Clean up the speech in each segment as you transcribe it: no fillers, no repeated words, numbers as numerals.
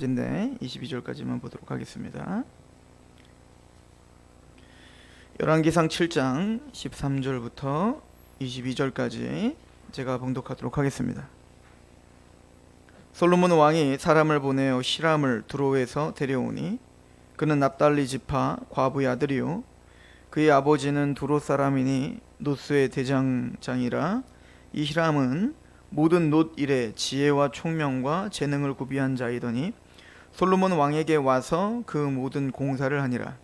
22절까지인데 22절까지만 보도록 하겠습니다. 열왕기상 7장 13절부터 22절까지 제가 봉독하도록 하겠습니다. 솔로몬 왕이 사람을 보내어 시람을 두로에서 데려오니 그는 납달리 지파 과부의 아들이요 그의 아버지는 두로 사람이니 놋수의 대장장이라. 이 히람은 모든 놋 일에 지혜와 총명과 재능을 구비한 자이더니 솔로몬 왕에게 와서 그 모든 공사를 하니라.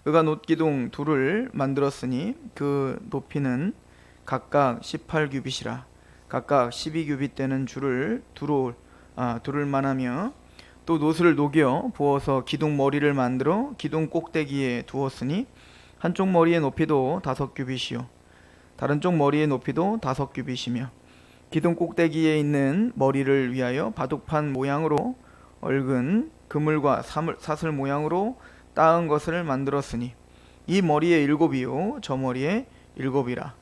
그가 놋기둥 둘을 만들었으니 그 높이는 각각 18규빗이라. 각각 12규빗 되는 줄을 두를 만하며 또 놋을 녹여 부어서 기둥 머리를 만들어 기둥 꼭대기에 두었으니 한쪽 머리의 높이도 5규빗이요 다른 쪽 머리의 높이도 5규빗이며 기둥 꼭대기에 있는 머리를 위하여 바둑판 모양으로 얽은 그물과 사슬 모양으로 따은 것을 만들었으니 이 머리에 7이요 저 머리에 7이라.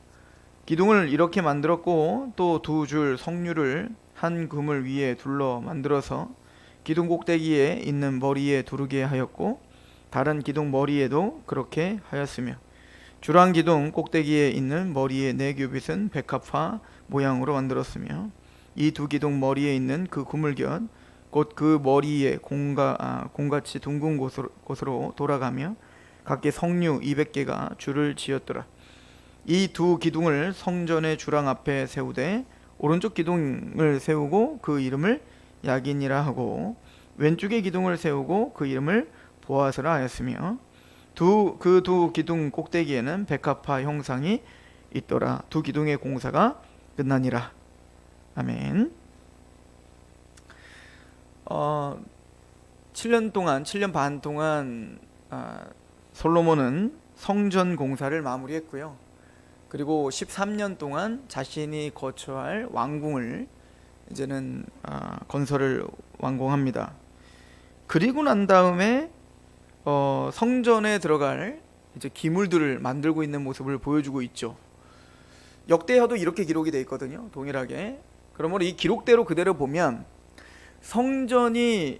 기둥을 이렇게 만들었고 또 2줄 석류를 한 그물 위에 둘러 만들어서 기둥 꼭대기에 있는 머리에 두르게 하였고 다른 기둥 머리에도 그렇게 하였으며 주랑 기둥 꼭대기에 있는 머리의 4규빗은 백합화 모양으로 만들었으며 이 2 기둥 머리에 있는 그 그물곁 곧 그 머리에 공같이 둥근 곳으로 돌아가며 각기 석류 200개가 줄을 지었더라. 이 2 기둥을 성전의 주랑 앞에 세우되 오른쪽 기둥을 세우고 그 이름을 야긴이라 하고 왼쪽의 기둥을 세우고 그 이름을 보아스라 하였으며 그 두 기둥 꼭대기에는 백합화 형상이 있더라. 2 기둥의 공사가 끝나니라. 아멘. 7년 반 동안 솔로몬은 성전 공사를 마무리했고요. 그리고 13년 동안 자신이 거처할 왕궁을 이제는 건설을 완공합니다. 그리고 난 다음에 성전에 들어갈 이제 기물들을 만들고 있는 모습을 보여주고 있죠. 역대하도 이렇게 기록이 되어 있거든요. 동일하게. 그러므로 이 기록대로 그대로 보면 성전이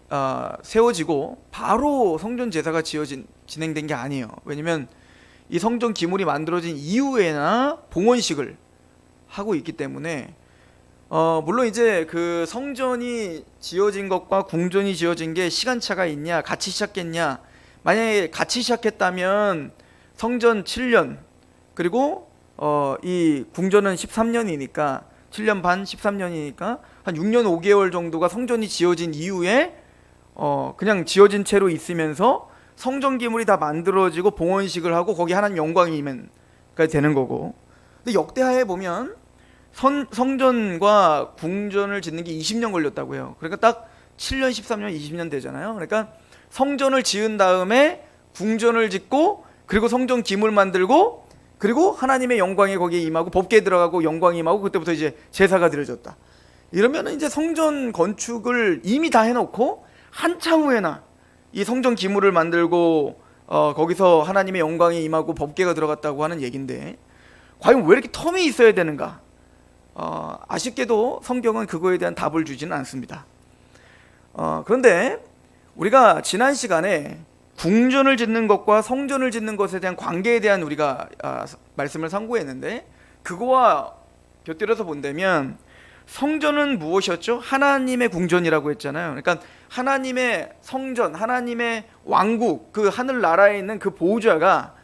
세워지고 바로 성전 제사가 진행된 게 아니에요. 왜냐면 이 성전 기물이 만들어진 이후에나 봉헌식을 하고 있기 때문에 물론 이제 그 성전이 지어진 것과 궁전이 지어진 게 시간차가 있냐, 같이 시작했냐. 만약에 같이 시작했다면 성전 7년 그리고 이 궁전은 13년이니까 7년 반 13년이니까 한 6년 5개월 정도가 성전이 지어진 이후에 그냥 지어진 채로 있으면서 성전 기물이 다 만들어지고 봉헌식을 하고 거기 하나님 영광이 임하는 되는 거고. 근데 역대하에 보면 성전과 궁전을 짓는 게 20년 걸렸다고 해요. 그러니까 딱 7년 13년 20년 되잖아요. 그러니까 성전을 지은 다음에 궁전을 짓고 그리고 성전 기물 만들고 그리고 하나님의 영광이 거기에 임하고 법궤에 들어가고 영광이 임하고 그때부터 이제 제사가 드려졌다. 이러면 이제 성전 건축을 이미 다 해놓고 한참 후에나 이 성전 기물을 만들고 거기서 하나님의 영광이 임하고 법궤가 들어갔다고 하는 얘긴데 과연 왜 이렇게 텀이 있어야 되는가? 아쉽게도 성경은 그거에 대한 답을 주지는 않습니다. 그런데 우리가 지난 시간에 궁전을 짓는 것과 성전을 짓는 것에 대한 관계에 대한 우리가 말씀을 상고했는데 그거와 곁들여서 본다면 성전은 무엇이었죠? 하나님의 궁전이라고 했잖아요. 그러니까 하나님의 성전, 하나님의 왕국, 그 하늘나라에 있는 그 보호자가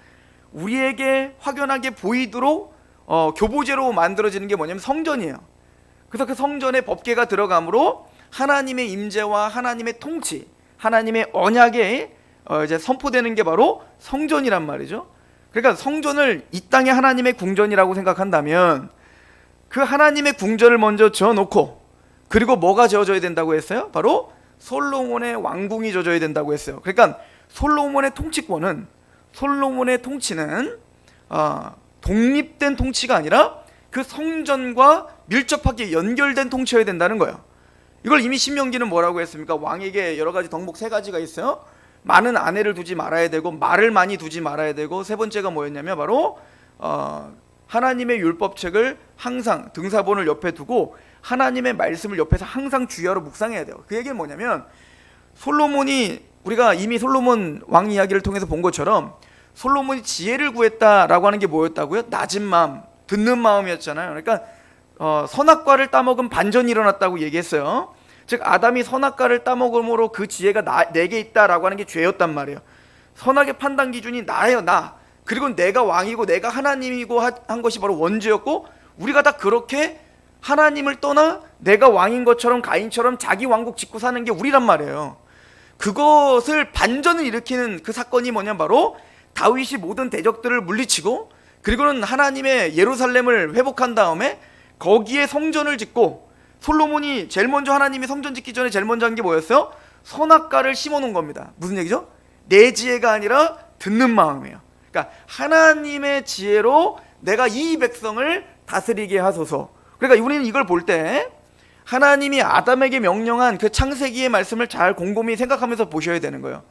우리에게 확연하게 보이도록 교보제로 만들어지는 게 뭐냐면 성전이에요. 그래서 그 성전에 법궤가 들어가므로 하나님의 임재와 하나님의 통치, 하나님의 언약에 이제 선포되는 게 바로 성전이란 말이죠. 그러니까 성전을 이 땅의 하나님의 궁전이라고 생각한다면 그 하나님의 궁전을 먼저 지어놓고 그리고 뭐가 지어져야 된다고 했어요? 바로 솔로몬의 왕궁이 지어져야 된다고 했어요. 그러니까 솔로몬의 통치는 독립된 통치가 아니라 그 성전과 밀접하게 연결된 통치여야 된다는 거예요. 이걸 이미 신명기는 뭐라고 했습니까? 왕에게 여러 가지 덕목 3가지가 있어요. 많은 아내를 두지 말아야 되고 말을 많이 두지 말아야 되고 세 번째가 뭐였냐면 바로 하나님의 율법책을 항상 등사본을 옆에 두고 하나님의 말씀을 옆에서 항상 주야로 묵상해야 돼요. 그 얘기는 뭐냐면 솔로몬이, 우리가 이미 솔로몬 왕 이야기를 통해서 본 것처럼 솔로몬이 지혜를 구했다라고 하는 게 뭐였다고요? 낮은 마음, 듣는 마음이었잖아요. 그러니까 선악과를 따먹은 반전이 일어났다고 얘기했어요. 즉 아담이 선악과를 따먹음으로 그 지혜가 내게 있다라고 하는 게 죄였단 말이에요. 선악의 판단 기준이 나예요, 나. 그리고 내가 왕이고 내가 하나님이고 한 것이 바로 원죄였고, 우리가 다 그렇게 하나님을 떠나 내가 왕인 것처럼 가인처럼 자기 왕국 짓고 사는 게 우리란 말이에요. 그것을 반전을 일으키는 그 사건이 뭐냐면 바로 다윗이 모든 대적들을 물리치고, 그리고는 하나님의 예루살렘을 회복한 다음에 거기에 성전을 짓고, 솔로몬이 제일 먼저 하나님이 성전 짓기 전에 제일 먼저 한 게 뭐였어요? 선악과를 심어놓은 겁니다. 무슨 얘기죠? 내 지혜가 아니라 듣는 마음이에요. 그러니까 하나님의 지혜로 내가 이 백성을 다스리게 하소서. 그러니까 우리는 이걸 볼 때 하나님이 아담에게 명령한 그 창세기의 말씀을 잘 곰곰이 생각하면서 보셔야 되는 거예요.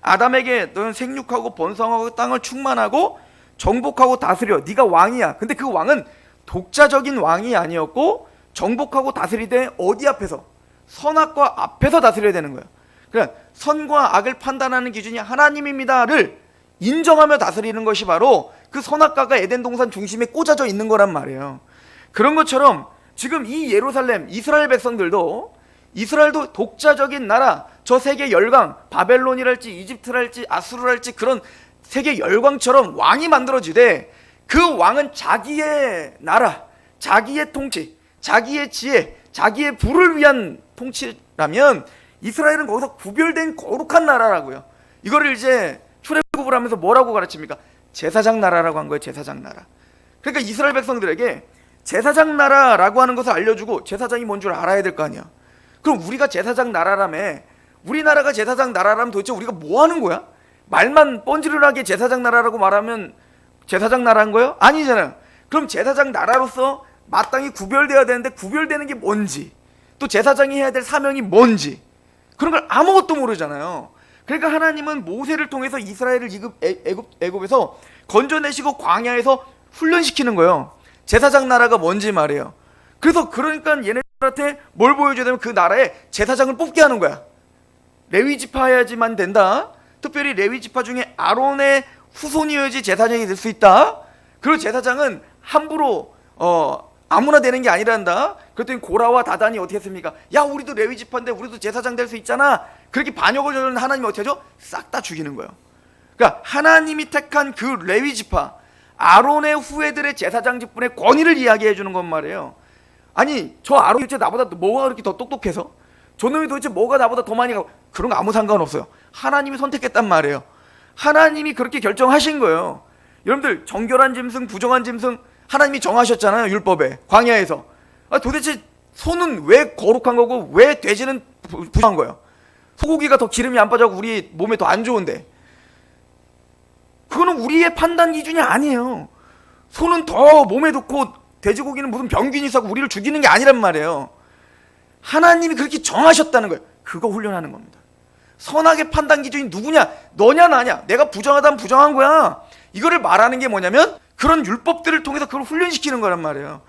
아담에게 너는 생육하고 번성하고 땅을 충만하고 정복하고 다스려, 네가 왕이야. 근데 그 왕은 독자적인 왕이 아니었고, 정복하고 다스리되 어디 앞에서? 선악과 앞에서 다스려야 되는 거예요. 그러니까 선과 악을 판단하는 기준이 하나님입니다를 인정하며 다스리는 것이 바로 그 선악과가 에덴 동산 중심에 꽂아져 있는 거란 말이에요. 그런 것처럼 지금 이 예루살렘, 이스라엘 백성들도, 이스라엘도 독자적인 나라, 저 세계 열강, 바벨론이랄지 이집트랄지 아수르랄지 그런 세계 열강처럼 왕이 만들어지되, 그 왕은 자기의 나라, 자기의 통치, 자기의 지혜, 자기의 부를 위한 통치라면 이스라엘은 거기서 구별된 거룩한 나라라고요. 이거를 이제 출애굽을 하면서 뭐라고 가르칩니까? 제사장 나라라고 한 거예요. 제사장 나라. 그러니까 이스라엘 백성들에게 제사장 나라라고 하는 것을 알려주고, 제사장이 뭔 줄 알아야 될 거 아니야. 그럼 우리가 제사장 나라라며, 우리나라가 제사장 나라라면 도대체 우리가 뭐 하는 거야? 말만 뻔지르르하게 제사장 나라라고 말하면 제사장 나라인 거예요? 아니잖아요. 그럼 제사장 나라로서 마땅히 구별되어야 되는데 구별되는 게 뭔지, 또 제사장이 해야 될 사명이 뭔지, 그런 걸 아무것도 모르잖아요. 그러니까 하나님은 모세를 통해서 이스라엘을 애굽에서 건져내시고 광야에서 훈련시키는 거예요. 제사장 나라가 뭔지 말이에요. 그래서 그러니까 얘네들한테 뭘 보여줘야 되면 그 나라에 제사장을 뽑게 하는 거야. 레위 지파여야지만 된다. 특별히 레위 지파 중에 아론의 후손이어야지 제사장이 될 수 있다. 그리고 제사장은 함부로 아무나 되는 게 아니란다. 그랬더니 고라와 다단이 어떻게 했습니까? 야, 우리도 레위 지파인데 우리도 제사장 될 수 있잖아. 그렇게 반역을 저지르는 하나님이 어떻게 하죠? 싹 다 죽이는 거예요. 그러니까 하나님이 택한 그 레위 지파, 아론의 후예들의 제사장 직분의 권위를 이야기해 주는 건 말이에요. 아니, 저 아론이 도대체 나보다 뭐가 그렇게 더 똑똑해서? 저놈이 도대체 뭐가 나보다 더 많이 가고? 그런 거 아무 상관없어요. 하나님이 선택했단 말이에요. 하나님이 그렇게 결정하신 거예요. 여러분들, 정결한 짐승, 부정한 짐승 하나님이 정하셨잖아요. 율법에, 광야에서. 도대체 소는 왜 거룩한 거고 왜 돼지는 부정한 거예요? 소고기가 더 기름이 안 빠져서 우리 몸에 더 안 좋은데, 그거는 우리의 판단 기준이 아니에요. 소는 더 몸에 좋고 돼지고기는 무슨 병균이 있어서 우리를 죽이는 게 아니란 말이에요. 하나님이 그렇게 정하셨다는 거예요. 그거 훈련하는 겁니다. 선악의 판단 기준이 누구냐? 너냐 나냐? 내가 부정하다면 부정한 거야. 이거를 말하는 게 뭐냐면 그런 율법들을 통해서 그걸 훈련시키는 거란 말이에요.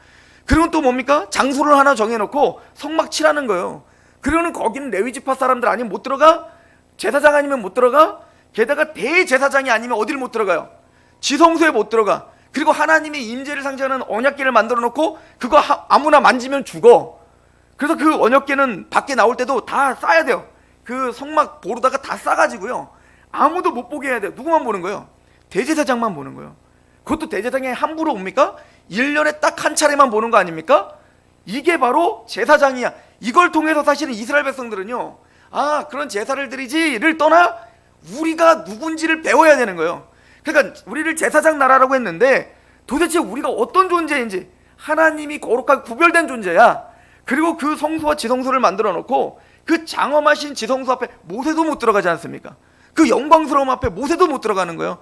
그리고 또 뭡니까? 장소를 하나 정해놓고 성막 칠하는 거예요. 그리고는 거기는 레위지파 사람들 아니면 못 들어가? 제사장 아니면 못 들어가? 게다가 대제사장이 아니면 어디를 못 들어가요? 지성소에 못 들어가. 그리고 하나님의 임재를 상징하는 언약궤를 만들어 놓고 그거 아무나 만지면 죽어. 그래서 그 언약궤는 밖에 나올 때도 다 싸야 돼요. 그 성막 보루다가 다 싸가지고요, 아무도 못 보게 해야 돼요. 누구만 보는 거예요? 대제사장만 보는 거예요. 그것도 대제사장이 함부로 옵니까? 1년에 딱 한 차례만 보는 거 아닙니까? 이게 바로 제사장이야. 이걸 통해서 사실은 이스라엘 백성들은요, 아, 그런 제사를 드리지를 떠나 우리가 누군지를 배워야 되는 거예요. 그러니까 우리를 제사장 나라라고 했는데 도대체 우리가 어떤 존재인지, 하나님이 거룩하게 구별된 존재야. 그리고 그 성소와 지성소를 만들어 놓고 그 장엄하신 지성소 앞에 모세도 못 들어가지 않습니까? 그 영광스러움 앞에 모세도 못 들어가는 거예요.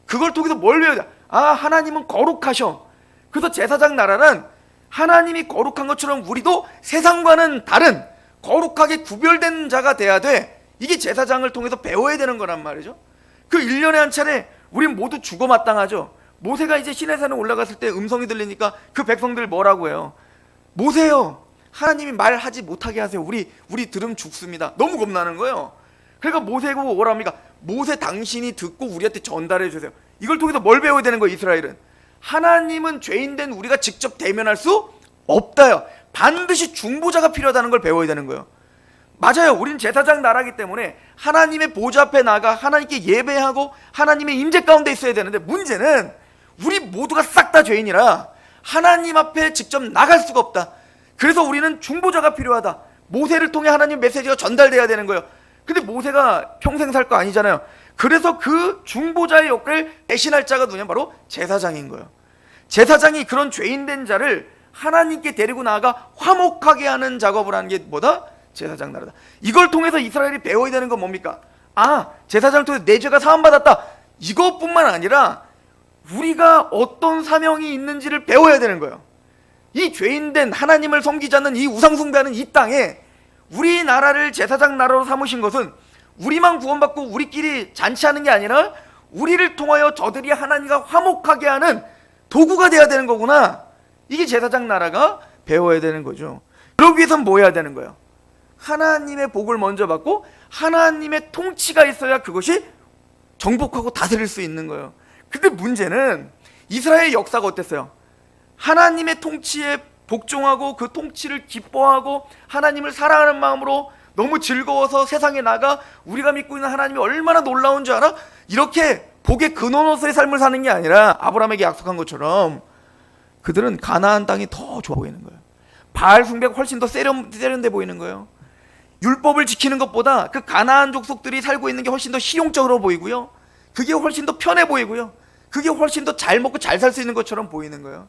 그걸 통해서 뭘 배워야 돼? 아, 하나님은 거룩하셔. 그래서 제사장 나라는 하나님이 거룩한 것처럼 우리도 세상과는 다른 거룩하게 구별된 자가 돼야 돼. 이게 제사장을 통해서 배워야 되는 거란 말이죠. 그 1년에 한 차례 우린 모두 죽어 마땅하죠. 모세가 이제 시내산에 올라갔을 때 음성이 들리니까 그 백성들 뭐라고 해요? 모세요, 하나님이 말하지 못하게 하세요. 우리 들으면 죽습니다. 너무 겁나는 거예요. 그러니까 모세가 뭐라 합니까? 모세 당신이 듣고 우리한테 전달해 주세요. 이걸 통해서 뭘 배워야 되는 거예요? 이스라엘은 하나님은 죄인된 우리가 직접 대면할 수 없다요. 반드시 중보자가 필요하다는 걸 배워야 되는 거예요. 맞아요. 우린 제사장 나라기 때문에 하나님의 보좌 앞에 나가 하나님께 예배하고 하나님의 임재 가운데 있어야 되는데, 문제는 우리 모두가 싹 다 죄인이라 하나님 앞에 직접 나갈 수가 없다. 그래서 우리는 중보자가 필요하다. 모세를 통해 하나님 메시지가 전달돼야 되는 거예요. 근데 모세가 평생 살 거 아니잖아요. 그래서 그 중보자의 역할을 대신할 자가 누구냐? 바로 제사장인 거예요. 제사장이 그런 죄인된 자를 하나님께 데리고 나아가 화목하게 하는 작업을 하는 게 뭐다? 제사장 나라다. 이걸 통해서 이스라엘이 배워야 되는 건 뭡니까? 제사장을 통해서 내 죄가 사함받았다. 이것뿐만 아니라 우리가 어떤 사명이 있는지를 배워야 되는 거예요. 이 죄인된 하나님을 섬기지 않는 이 우상숭배하는 이 땅에 우리나라를 제사장 나라로 삼으신 것은 우리만 구원받고 우리끼리 잔치하는 게 아니라 우리를 통하여 저들이 하나님과 화목하게 하는 도구가 되어야 되는 거구나. 이게 제사장 나라가 배워야 되는 거죠. 그러기 위해서는 뭐 해야 되는 거예요? 하나님의 복을 먼저 받고 하나님의 통치가 있어야 그것이 정복하고 다스릴 수 있는 거예요. 근데 문제는 이스라엘의 역사가 어땠어요? 하나님의 통치에 복종하고 그 통치를 기뻐하고 하나님을 사랑하는 마음으로 너무 즐거워서 세상에 나가 우리가 믿고 있는 하나님이 얼마나 놀라운 줄 알아? 이렇게 복의 근원으로서의 삶을 사는 게 아니라 아브라함에게 약속한 것처럼 그들은 가나안 땅이 더 좋아 보이는 거예요. 바알 숭배가 훨씬 더 세련돼 보이는 거예요. 율법을 지키는 것보다 그 가나안 족속들이 살고 있는 게 훨씬 더 실용적으로 보이고요. 그게 훨씬 더 편해 보이고요. 그게 훨씬 더 잘 먹고 잘 살 수 있는 것처럼 보이는 거예요.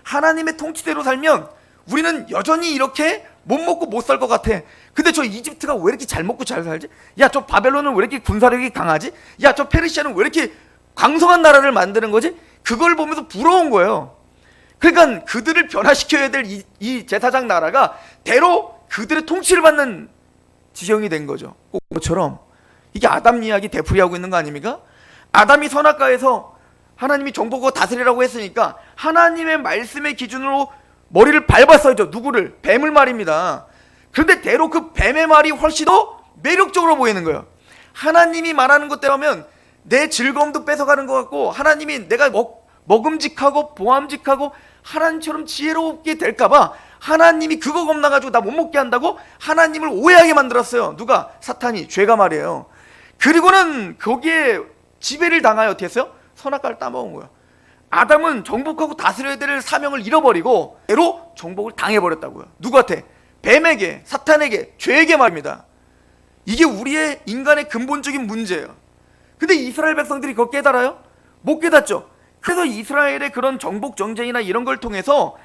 하나님의 통치대로 살면 우리는 여전히 이렇게 못 먹고 못 살 것 같아. 근데 저 이집트가 왜 이렇게 잘 먹고 잘 살지? 야, 저 바벨론은 왜 이렇게 군사력이 강하지? 야, 저 페르시아는 왜 이렇게 강성한 나라를 만드는 거지? 그걸 보면서 부러운 거예요. 그러니까 그들을 변화시켜야 될 이 제사장 나라가 대로 그들의 통치를 받는 지경이 된 거죠. 꼭 그것처럼 이게 아담 이야기 되풀이하고 있는 거 아닙니까? 아담이 선악과에서 하나님이 정복하고 다스리라고 했으니까 하나님의 말씀의 기준으로 머리를 밟았어야죠. 누구를? 뱀을 말입니다. 그런데 대로 그 뱀의 말이 훨씬 더 매력적으로 보이는 거예요. 하나님이 말하는 것대로 하면 내 즐거움도 뺏어가는 것 같고, 하나님이 내가 먹음직하고 보암직하고 하나님처럼 지혜롭게 될까봐 하나님이 그거 겁나가지고 나 못 먹게 한다고 하나님을 오해하게 만들었어요. 누가? 사탄이, 죄가 말이에요. 그리고는 거기에 지배를 당하여 어떻게 했어요? 선악과를 따먹은 거예요. 아담은 정복하고 다스려야 될 사명을 잃어버리고 대로 정복을 당해버렸다고요. 누구한테? 뱀에게, 사탄에게, 죄에게 말입니다. 이게 우리의 인간의 근본적인 문제예요. 근데 이스라엘 백성들이 그거 깨달아요? 못 깨닫죠. 그래서 이스라엘의 그런 정복 정쟁이나 이런 걸 통해서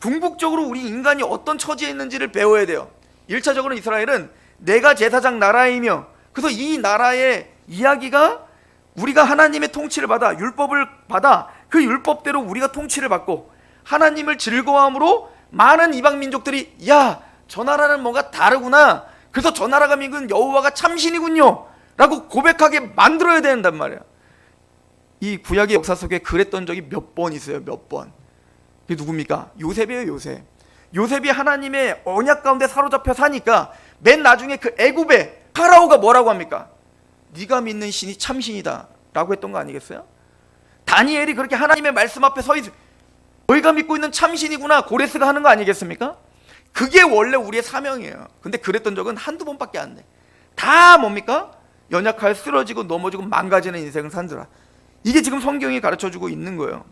궁극적으로 우리 인간이 어떤 처지에 있는지를 배워야 돼요. 1차적으로 이스라엘은 내가 제사장 나라이며, 그래서 이 나라의 이야기가 우리가 하나님의 통치를 받아, 율법을 받아, 그 율법대로 우리가 통치를 받고 하나님을 즐거워함으로 많은 이방 민족들이 야, 저 나라는 뭔가 다르구나, 그래서 저 나라가 믿은 여호와가 참신이군요 라고 고백하게 만들어야 된단 말이야. 이 구약의 역사 속에 그랬던 적이 몇 번 있어요. 몇 번. 그게 누굽니까? 요셉이에요. 요셉. 요셉이 하나님의 언약 가운데 사로잡혀 사니까 맨 나중에 그 애굽의 파라오가 뭐라고 합니까? 네가 믿는 신이 참신이다 라고 했던 거 아니겠어요? 다니엘이 그렇게 하나님의 말씀 앞에 서 있어, 너희가 믿고 있는 참신이구나, 고레스가 하는 거 아니겠습니까? 그게 원래 우리의 사명이에요. 근데 그랬던 적은 한두 번밖에 안 돼. 다 뭡니까? 연약하여 쓰러지고 넘어지고 망가지는 인생을 산더라. 이게 지금 성경이 가르쳐주고 있는 거예요.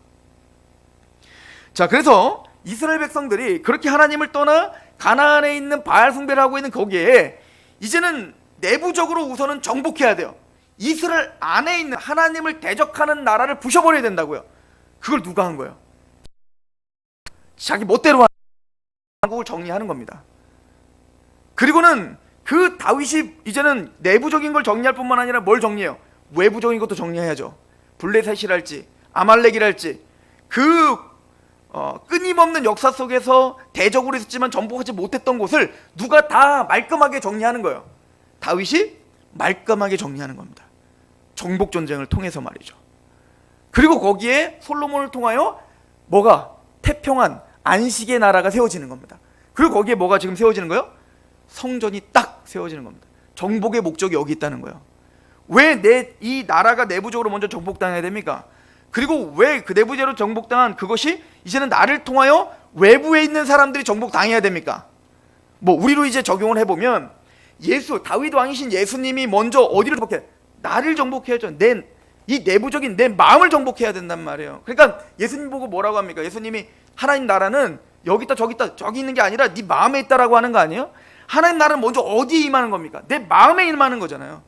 자, 그래서 이스라엘 백성들이 그렇게 하나님을 떠나 가나안에 있는 바알 숭배를 하고 있는 거기에 이제는 내부적으로 우선은 정복해야 돼요. 이스라엘 안에 있는 하나님을 대적하는 나라를 부셔버려야 된다고요. 그걸 누가 한 거예요? 자기 멋대로 한국을 정리하는 겁니다. 그리고는 그 다윗이 이제는 내부적인 걸 정리할 뿐만 아니라 뭘 정리해요? 외부적인 것도 정리해야죠. 블레셋이랄지 아말렉이랄지 그 끊임없는 역사 속에서 대적으로 있었지만 정복하지 못했던 곳을 누가 다 말끔하게 정리하는 거예요. 다윗이 말끔하게 정리하는 겁니다. 정복 전쟁을 통해서 말이죠. 그리고 거기에 솔로몬을 통하여 뭐가? 태평한 안식의 나라가 세워지는 겁니다. 그리고 거기에 뭐가 지금 세워지는 거예요? 성전이 딱 세워지는 겁니다. 정복의 목적이 여기 있다는 거예요. 왜 이 나라가 내부적으로 먼저 정복당해야 됩니까? 그리고 왜 그 내부적으로 정복당한 그것이 이제는 나를 통하여 외부에 있는 사람들이 정복당해야 됩니까? 뭐 우리로 이제 적용을 해보면 다윗 왕이신 예수님이 먼저 어디를 정복해? 나를 정복해야죠. 이 내부적인 내 마음을 정복해야 된단 말이에요. 그러니까 예수님 보고 뭐라고 합니까? 예수님이 하나님 나라는 여기 있다 저기 있다 저기 있는 게 아니라 네 마음에 있다라고 하는 거 아니에요? 하나님 나라는 먼저 어디에 임하는 겁니까? 내 마음에 임하는 거잖아요.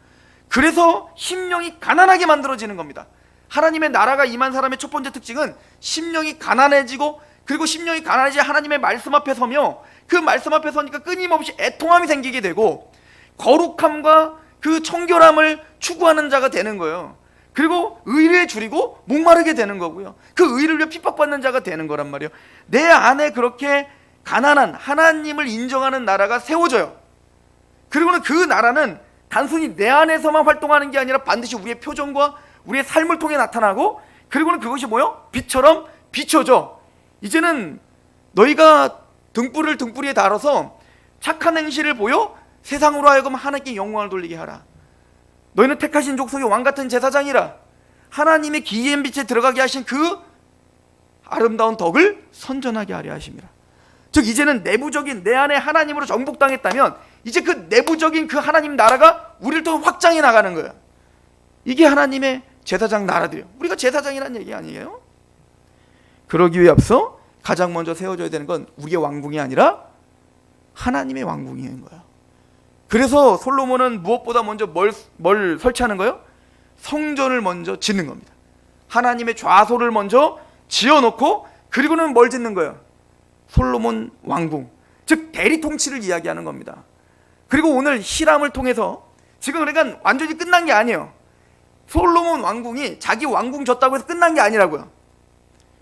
그래서 심령이 가난하게 만들어지는 겁니다. 하나님의 나라가 임한 사람의 첫 번째 특징은 심령이 가난해지고, 그리고 심령이 가난해지 하나님의 말씀 앞에 서며 그 말씀 앞에 서니까 끊임없이 애통함이 생기게 되고 거룩함과 그 청결함을 추구하는 자가 되는 거예요. 그리고 의를 줄이고 목마르게 되는 거고요. 그 의를 위해 핍박받는 자가 되는 거란 말이에요. 내 안에 그렇게 가난한 하나님을 인정하는 나라가 세워져요. 그리고는 그 나라는 단순히 내 안에서만 활동하는 게 아니라 반드시 우리의 표정과 우리의 삶을 통해 나타나고, 그리고는 그것이 뭐요? 빛처럼 비춰져. 이제는 너희가 등불이에 달아서 착한 행실을 보여 세상으로 하여금 하나님께 영광을 돌리게 하라. 너희는 택하신 족속의 왕같은 제사장이라. 하나님의 기이한 빛에 들어가게 하신 그 아름다운 덕을 선전하게 하려 하심이라. 즉 이제는 내부적인 내 안에 하나님으로 정복당했다면 이제 그 내부적인 그 하나님 나라가 우리를 또 확장해 나가는 거예요. 이게 하나님의 제사장 나라들이에요. 우리가 제사장이라는 얘기 아니에요? 그러기 위해 앞서 가장 먼저 세워져야 되는 건 우리의 왕궁이 아니라 하나님의 왕궁인 거예요. 그래서 솔로몬은 무엇보다 먼저 뭘 설치하는 거예요? 성전을 먼저 짓는 겁니다. 하나님의 좌소를 먼저 지어놓고, 그리고는 뭘 짓는 거예요? 솔로몬 왕궁, 즉 대리 통치를 이야기하는 겁니다. 그리고 오늘 히람을 통해서 지금 그러니까 완전히 끝난 게 아니에요. 솔로몬 왕궁이 자기 왕궁 졌다고 해서 끝난 게 아니라고요.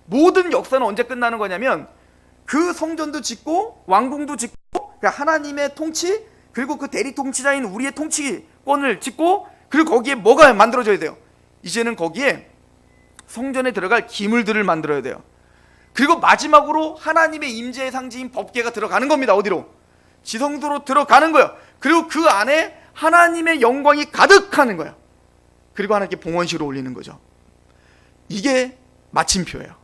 모든 역사는 언제 끝나는 거냐면 그 성전도 짓고 왕궁도 짓고, 그러니까 하나님의 통치, 그리고 그 대리 통치자인 우리의 통치권을 짓고, 그리고 거기에 뭐가 만들어져야 돼요? 이제는 거기에 성전에 들어갈 기물들을 만들어야 돼요. 그리고 마지막으로 하나님의 임재의 상징인 법궤가 들어가는 겁니다. 어디로? 지성소로 들어가는 거예요. 그리고 그 안에 하나님의 영광이 가득하는 거예요. 그리고 하나님께 봉헌식을 올리는 거죠. 이게 마침표예요.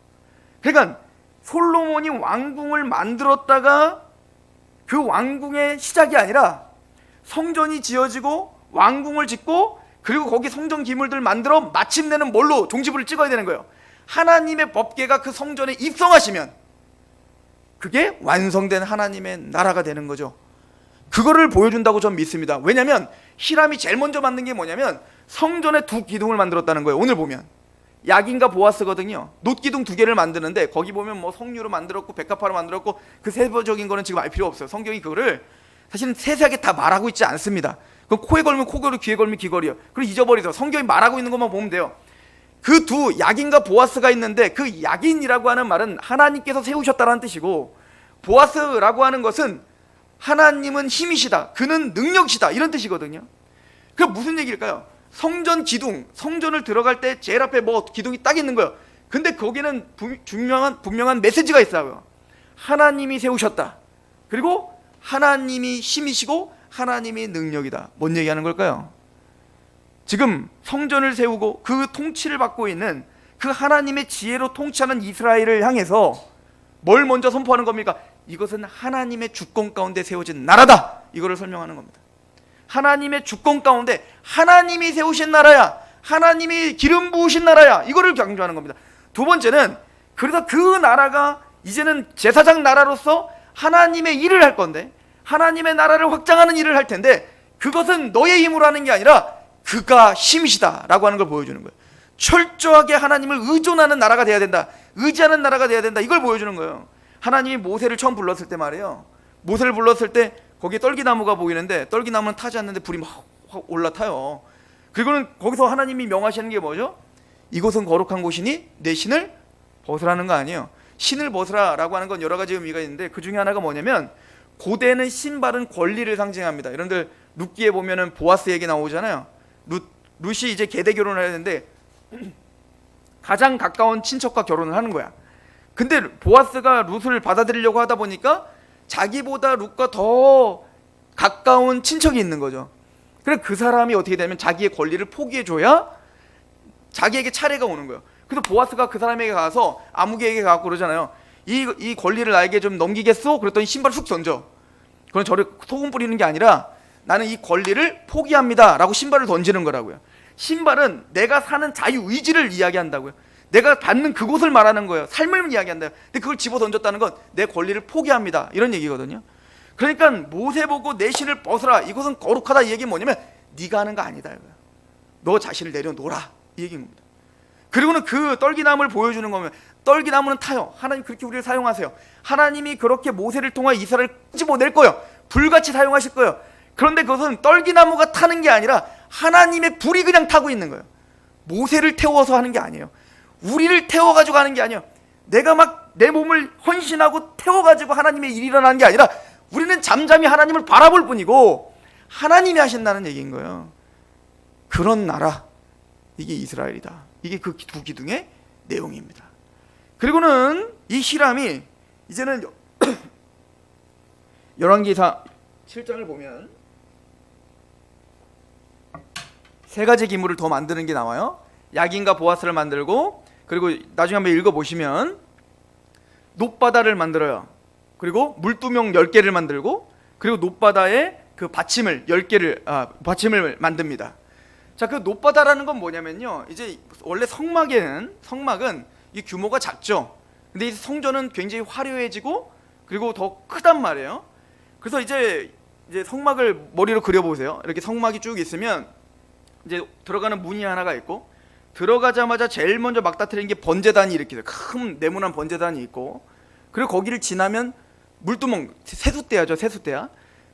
그러니까 솔로몬이 왕궁을 만들었다가 그 왕궁의 시작이 아니라 성전이 지어지고 왕궁을 짓고, 그리고 거기 성전 기물들 만들어 마침내는 뭘로 종지부를 찍어야 되는 거예요. 하나님의 법궤가 그 성전에 입성하시면 그게 완성된 하나님의 나라가 되는 거죠. 그거를 보여준다고 전 믿습니다. 왜냐하면 히람이 제일 먼저 만든 게 뭐냐면 성전에 두 기둥을 만들었다는 거예요. 오늘 보면 야긴과 보아스거든요. 놋기둥 두 개를 만드는데 거기 보면 뭐 석류로 만들었고 백합화로 만들었고, 그 세부적인 거는 지금 알 필요 없어요. 성경이 그거를 사실은 세세하게 다 말하고 있지 않습니다. 그 코에 걸면 코걸이, 귀에 걸면 귀걸이요. 그리고 잊어버리세요. 성경이 말하고 있는 것만 보면 돼요. 그 두 야긴과 보아스가 있는데, 그 야긴이라고 하는 말은 하나님께서 세우셨다라는 뜻이고, 보아스라고 하는 것은 하나님은 힘이시다, 그는 능력이시다, 이런 뜻이거든요. 그 무슨 얘기일까요? 성전 기둥, 성전을 들어갈 때 제일 앞에 뭐 기둥이 딱 있는 거예요. 근데 거기는 분명한 메시지가 있어요. 하나님이 세우셨다, 그리고 하나님이 힘이시고 하나님이 능력이다. 뭔 얘기하는 걸까요? 지금 성전을 세우고 그 통치를 받고 있는 그 하나님의 지혜로 통치하는 이스라엘을 향해서 뭘 먼저 선포하는 겁니까? 이것은 하나님의 주권 가운데 세워진 나라다, 이거를 설명하는 겁니다. 하나님의 주권 가운데 하나님이 세우신 나라야, 하나님이 기름 부으신 나라야, 이거를 강조하는 겁니다. 두 번째는 그래서 그 나라가 이제는 제사장 나라로서 하나님의 일을 할 건데, 하나님의 나라를 확장하는 일을 할 텐데, 그것은 너의 힘으로 하는 게 아니라 그가 힘이시다 라고 하는 걸 보여주는 거예요. 철저하게 하나님을 의존하는 나라가 돼야 된다, 의지하는 나라가 돼야 된다, 이걸 보여주는 거예요. 하나님이 모세를 처음 불렀을 때 말이에요, 모세를 불렀을 때 거기에 떨기나무가 보이는데 떨기나무는 타지 않는데 불이 막 올라타요. 그리고는 거기서 하나님이 명하시는 게 뭐죠? 이곳은 거룩한 곳이니 내 신을 벗으라는 거 아니에요. 신을 벗으라 라고 하는 건 여러 가지 의미가 있는데, 그 중에 하나가 뭐냐면 고대는 신발은 권리를 상징합니다. 여러분들 룻기에 보면은 보아스 얘기 나오잖아요. 룻이 이제 계대 결혼을 해야 되는데 가장 가까운 친척과 결혼을 하는 거야. 근데 보아스가 룻을 받아들이려고 하다 보니까 자기보다 룻과 더 가까운 친척이 있는 거죠. 그래 그 사람이 어떻게 되면 자기의 권리를 포기해줘야 자기에게 차례가 오는 거예요. 그래서 보아스가 그 사람에게 가서 아무개에게 가고 그러잖아요. 이 권리를 나에게 좀 넘기겠소? 그랬더니 신발을 훅 던져. 그건 저를 소금 뿌리는 게 아니라 나는 이 권리를 포기합니다 라고 신발을 던지는 거라고요. 신발은 내가 사는 자유의지를 이야기한다고요. 내가 닿는 그곳을 말하는 거예요. 삶을 이야기한다. 근데 그걸 집어 던졌다는 건 내 권리를 포기합니다 이런 얘기거든요. 그러니까 모세 보고 내 신을 벗으라, 이것은 거룩하다, 이 얘기는 뭐냐면 네가 하는 거 아니다 이거야. 너 자신을 내려놓으라 이 얘기인 겁니다. 그리고는 그 떨기나무를 보여주는 거면, 떨기나무는 타요. 하나님 그렇게 우리를 사용하세요. 하나님이 그렇게 모세를 통해 이스라엘을 끄집어낼 거예요. 불같이 사용하실 거예요. 그런데 그것은 떨기나무가 타는 게 아니라 하나님의 불이 그냥 타고 있는 거예요. 모세를 태워서 하는 게 아니에요. 우리를 태워가지고 하는 게 아니에요. 내가 막 내 몸을 헌신하고 태워가지고 하나님의 일이 일어나는 게 아니라 우리는 잠잠히 하나님을 바라볼 뿐이고 하나님이 하신다는 얘기인 거예요. 그런 나라, 이게 이스라엘이다. 이게 그 두 기둥의 내용입니다. 그리고는 이 히람이 이제는 열왕기사 7장을 보면 세 가지 기물을 더 만드는 게 나와요. 야긴과 보아스를 만들고, 그리고 나중에 한번 읽어보시면 놋바다를 만들어요. 그리고 물두멍 10개를 만들고, 그리고 놋바다에 그 받침을 10개를 받침을 만듭니다. 자, 그 놋바다라는 건 뭐냐면요, 이제 원래 성막은 이 규모가 작죠. 근데 이 성전은 굉장히 화려해지고 그리고 더 크단 말이에요. 그래서 이제 성막을 머리로 그려보세요. 이렇게 성막이 쭉 있으면 이제 들어가는 문이 하나가 있고, 들어가자마자 제일 먼저 막다트리는 게 번제단이 이렇게 큰 네모난 번제단이 있고, 그리고 거기를 지나면 물두멍, 세숫대야죠.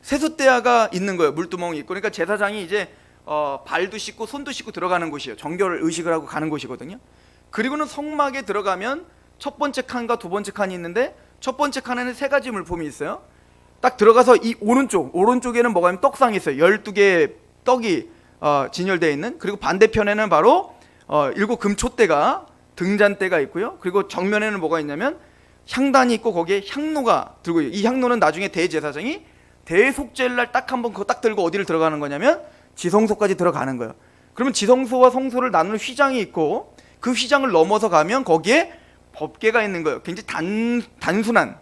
세숫대야가 있는 거예요. 물두멍이 있고. 그러니까 제사장이 이제 발도 씻고 손도 씻고 들어가는 곳이에요. 정결 의식을 하고 가는 곳이거든요. 그리고는 성막에 들어가면 첫 번째 칸과 두 번째 칸이 있는데, 첫 번째 칸에는 세 가지 물품이 있어요. 딱 들어가서 이 오른쪽에는 뭐가 있냐면 떡상이 있어요. 12개의 떡이 진열되어 있는. 그리고 반대편에는 바로 7 금촛대가, 등잔대가 있고요. 그리고 정면에는 뭐가 있냐면 향단이 있고 거기에 향로가 들고 있어요. 이 향로는 나중에 대제사장이 대속죄일 날 딱 한번 그거 딱 들고 어디를 들어가는 거냐면 지성소까지 들어가는 거예요. 그러면 지성소와 성소를 나누는 휘장이 있고, 그 휘장을 넘어서 가면 거기에 법궤가 있는 거예요. 굉장히 단순한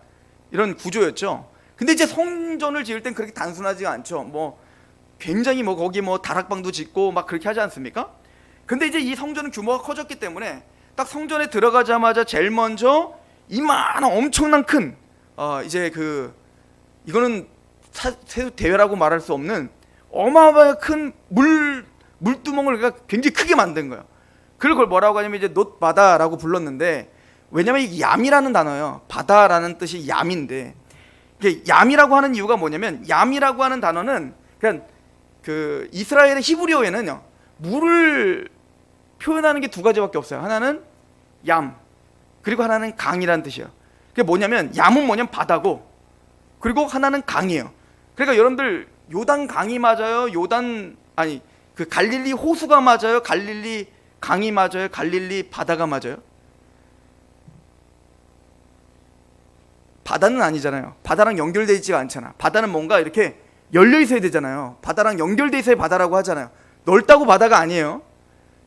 이런 구조였죠. 근데 이제 성전을 지을 땐 그렇게 단순하지가 않죠. 뭐 굉장히 거기 다락방도 짓고 막 그렇게 하지 않습니까? 근데 이제 이 성전은 규모가 커졌기 때문에 딱 성전에 들어가자마자 제일 먼저 이만한 엄청난 큰 이거는 세숫대회라고 말할 수 없는 어마어마하게 큰 물두멍을 굉장히 크게 만든 거예요. 그걸 뭐라고 하냐면 이제 놋바다라고 불렀는데, 왜냐면 이게 얌이라는 단어예요. 바다라는 뜻이 얌인데, 이게 얌이라고 하는 이유가 뭐냐면, 얌이라고 하는 단어는 그냥 그 이스라엘의 히브리어에는요, 물을 표현하는 게 두 가지밖에 없어요. 하나는 얌, 그리고 하나는 강이라는 뜻이에요. 그게 뭐냐면, 얌은 뭐냐면 바다고, 그리고 하나는 강이에요. 그러니까 여러분들 요단 강이 맞아요? 그 갈릴리 호수가 맞아요? 갈릴리 강이 맞아요? 갈릴리 바다가 맞아요? 바다는 아니잖아요. 바다랑 연결되어 있지가 않잖아. 바다는 뭔가 이렇게 열려 있어야 되잖아요. 바다랑 연결되어 있어야 바다라고 하잖아요. 넓다고 바다가 아니에요.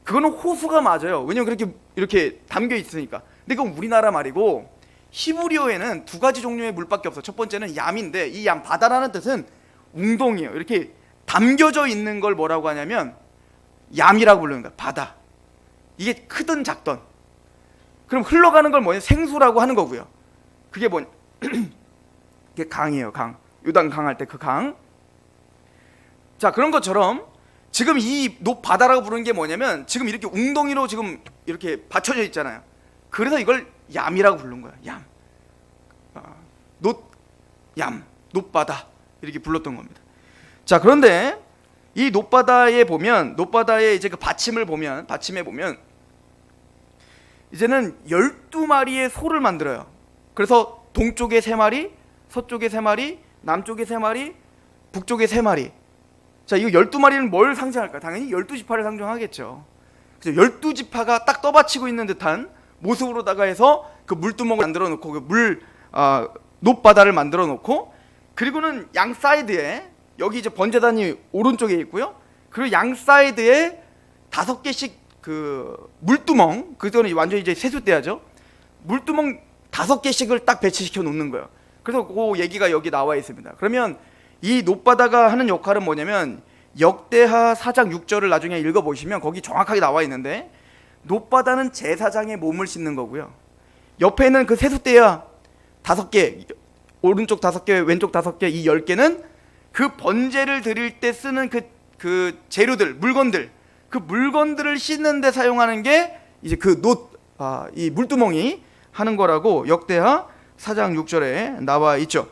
그거는 호수가 맞아요. 왜냐면 이렇게 담겨 있으니까. 근데 그건 우리나라 말이고, 히브리어에는 두 가지 종류의 물밖에 없어. 첫 번째는 얌인데, 이 얌, 바다라는 뜻은 웅덩이에요. 이렇게 담겨져 있는 걸 뭐라고 하냐면 얌이라고 부르는 거야. 바다. 이게 크든 작든. 그럼 흘러가는 걸 뭐냐? 생수라고 하는 거고요. 그게 뭐냐? 이게 강이에요. 강. 요단 강할 때 그 강. 자, 그런 것처럼 지금 이 놋바다라고 부르는 게 뭐냐면, 지금 이렇게 웅덩이로 지금 이렇게 받쳐져 있잖아요. 그래서 이걸 얌이라고 부른 거야. 얌. 놋바다 이렇게 불렀던 겁니다. 자, 그런데 이 놋바다에 보면, 놋바다에 이제 그 받침에 보면 이제는 12마리의 소를 만들어요. 그래서 동쪽에 3마리, 서쪽에 3마리, 남쪽에 3마리, 북쪽에 3마리. 자, 이거 12마리는 뭘 상징할까? 당연히 12지파를 상징하겠죠. 그래서 12지파가 딱 떠받치고 있는 듯한 모습으로다가 해서 그 물두멍을 만들어 놓고, 그 놋바다를 만들어 놓고, 그리고는 양 사이드에 여기 이제 번제단이 오른쪽에 있고요. 그리고 양 사이드에 5개씩 그 물두멍, 그거는 완전히 이제 세숫대야죠. 물두멍 5개씩을 딱 배치시켜 놓는 거예요. 그래서 그 얘기가 여기 나와 있습니다. 그러면 이 놋바다가 하는 역할은 뭐냐면, 역대하 4장 6절을 나중에 읽어보시면 거기 정확하게 나와 있는데, 놋바다는 제사장의 몸을 씻는 거고요, 옆에 있는 그 세숫대야 5개, 오른쪽 5개, 왼쪽 5개, 이 10개는 그 번제를 드릴 때 쓰는 그 재료들, 물건들, 그 물건들을 씻는 데 사용하는 게 이제 그 이 물두멍이 하는 거라고 역대하 4장 6절에 나와 있죠.